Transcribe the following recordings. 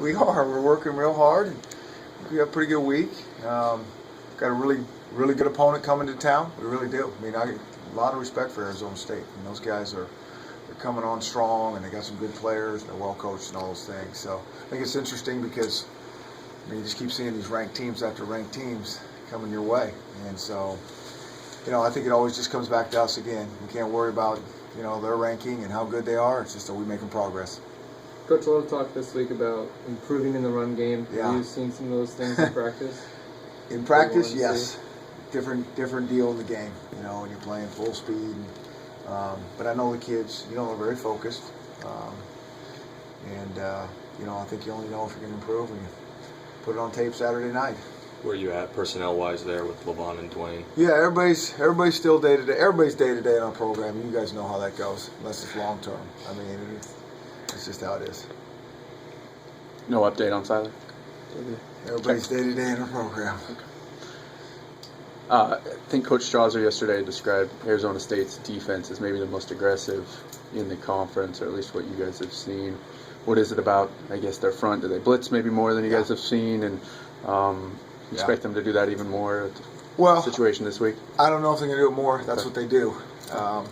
We are. We're working real hard. And we have a pretty good week. Got a really good opponent coming to town. We really do. I mean, I a lot of respect for Arizona State. And those guys they're coming on strong, and they got some good players. They're well coached and all those things. So I think it's interesting because you just keep seeing these ranked teams after ranked teams coming your way, and so I think it always just comes back to us again. We can't worry about their ranking and how good they are. It's just that we're making progress. Coach Love talked this week about improving in the run game. Yeah. Have you seen some of those things in practice? In practice, yes. Different deal in the game, when you're playing full speed. But I know the kids, they're very focused. I think you only know if you're going to improve when you put it on tape Saturday night. Where are you at personnel-wise there with LeVon and Dwayne? Yeah, everybody's still day-to-day. Everybody's day-to-day in our program. You guys know how that goes, unless it's long-term. I mean, it's just how it is. No update on Siler? Everybody's day-to-day in our program. Okay. I think Coach Strasser yesterday described Arizona State's defense as maybe the most aggressive in the conference, or at least what you guys have seen. What is it about, I guess, their front? Do they blitz maybe more than you guys have seen? And expect them to do that even more at the situation this week? I don't know if they're going to do it more. That's what they do. And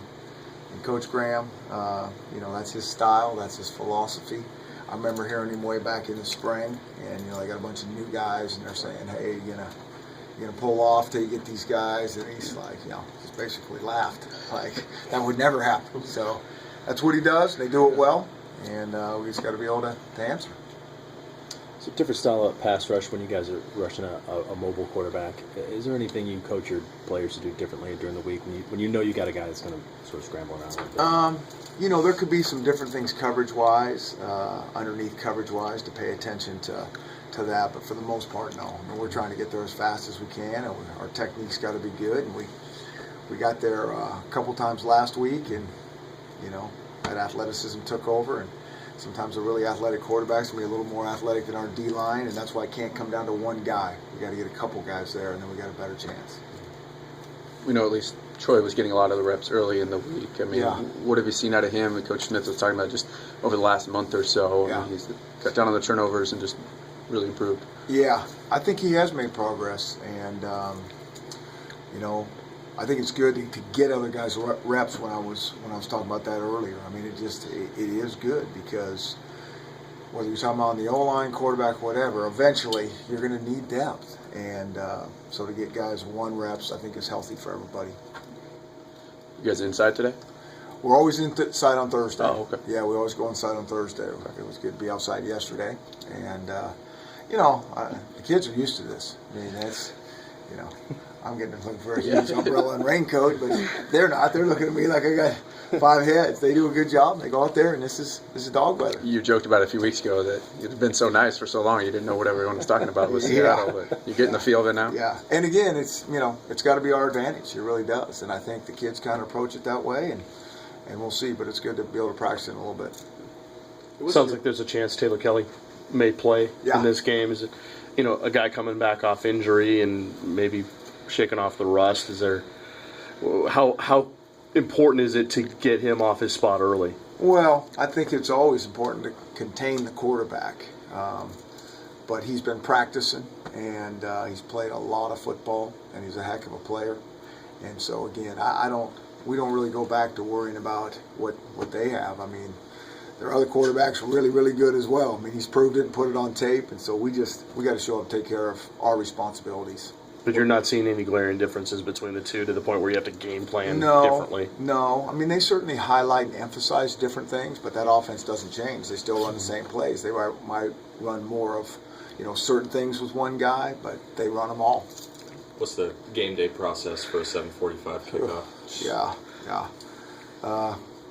Coach Graham, that's his style. That's his philosophy. I remember hearing him way back in the spring, and they got a bunch of new guys, and they're saying, "Hey, you're gonna pull off till you get these guys," and he's like, just basically laughed like that would never happen. So that's what he does. They do it well, and we just got to be able to answer. It's a different style of pass rush when you guys are rushing a mobile quarterback. Is there anything you coach your players to do differently during the week when you know you got a guy that's going to sort of scramble around like that? There could be some different things coverage-wise, underneath coverage-wise, to pay attention to that. But for the most part, no. I mean, we're trying to get there as fast as we can, and our technique's got to be good. And we got there a couple times last week, and that athleticism took over. And sometimes the really athletic quarterbacks can be a little more athletic than our D-line, and that's why it can't come down to one guy. We got to get a couple guys there, and then we got a better chance. We know at least Troy was getting a lot of the reps early in the week. I mean, what have you seen out of him? And Coach Smith was talking about just over the last month or so. Yeah. I mean, he's cut down on the turnovers and just really improved. Yeah, I think he has made progress, and I think it's good to get other guys reps. When I was talking about that earlier, I mean, it is good because whether you're talking about on the O-line, quarterback, whatever, eventually you're going to need depth, and so to get guys 1 reps, I think is healthy for everybody. You guys inside today? We're always inside on Thursday. Oh, okay. Yeah, we always go inside on Thursday. It was good to be outside yesterday, and the kids are used to this. I mean, that's I'm getting to look for a huge umbrella and raincoat, but they're not. They're looking at me like I got 5 heads. They do a good job. They go out there, and this is dog weather. You joked about it a few weeks ago that it had been so nice for so long you didn't know what everyone was talking about with Seattle, but you're getting the feel of it now? Yeah, and again, it's got to be our advantage. It really does, and I think the kids kind of approach it that way, and we'll see, but it's good to be able to practice it a little bit. Sounds like there's a chance Taylor Kelly may play in this game. Is it, a guy coming back off injury and maybe shaking off the rust? Is there how important is it to get him off his spot early? Well, I think it's always important to contain the quarterback, but he's been practicing, and he's played a lot of football, and he's a heck of a player. And so again, we don't really go back to worrying about what they have. I mean, there are other quarterbacks really, really good as well. I mean, he's proved it and put it on tape, and so we got to show up and take care of our responsibilities. But you're not seeing any glaring differences between the two to the point where you have to game plan differently? No. I mean, they certainly highlight and emphasize different things, but that offense doesn't change. They still run the same plays. They might run more of, certain things with one guy, but they run them all. What's the game day process for a 7:45 kickoff? Yeah.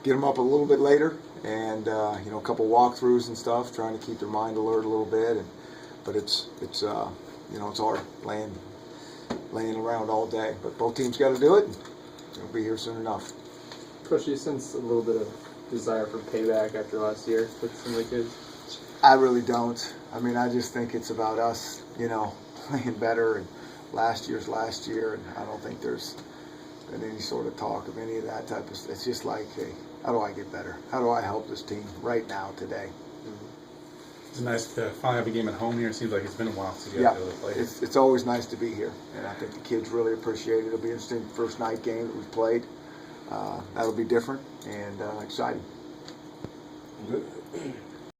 Get them up a little bit later, and a couple walkthroughs and stuff, trying to keep their mind alert a little bit. But it's hard laying around all day. But both teams got to do it. And it'll be here soon enough. Coach, do you sense a little bit of desire for payback after last year with some of the kids? I really don't. I mean, I just think it's about us, playing better. And last year's last year, and I don't think there's been any sort of talk of any of that type of stuff. It's just like, hey, how do I get better? How do I help this team right now, today? Mm-hmm. It's nice to finally have a game at home here. It seems like it's been a while since you Yeah, guys really played. it's always nice to be here, and I think the kids really appreciate it. It'll be an interesting first night game that we've played. That'll be different and exciting. Good.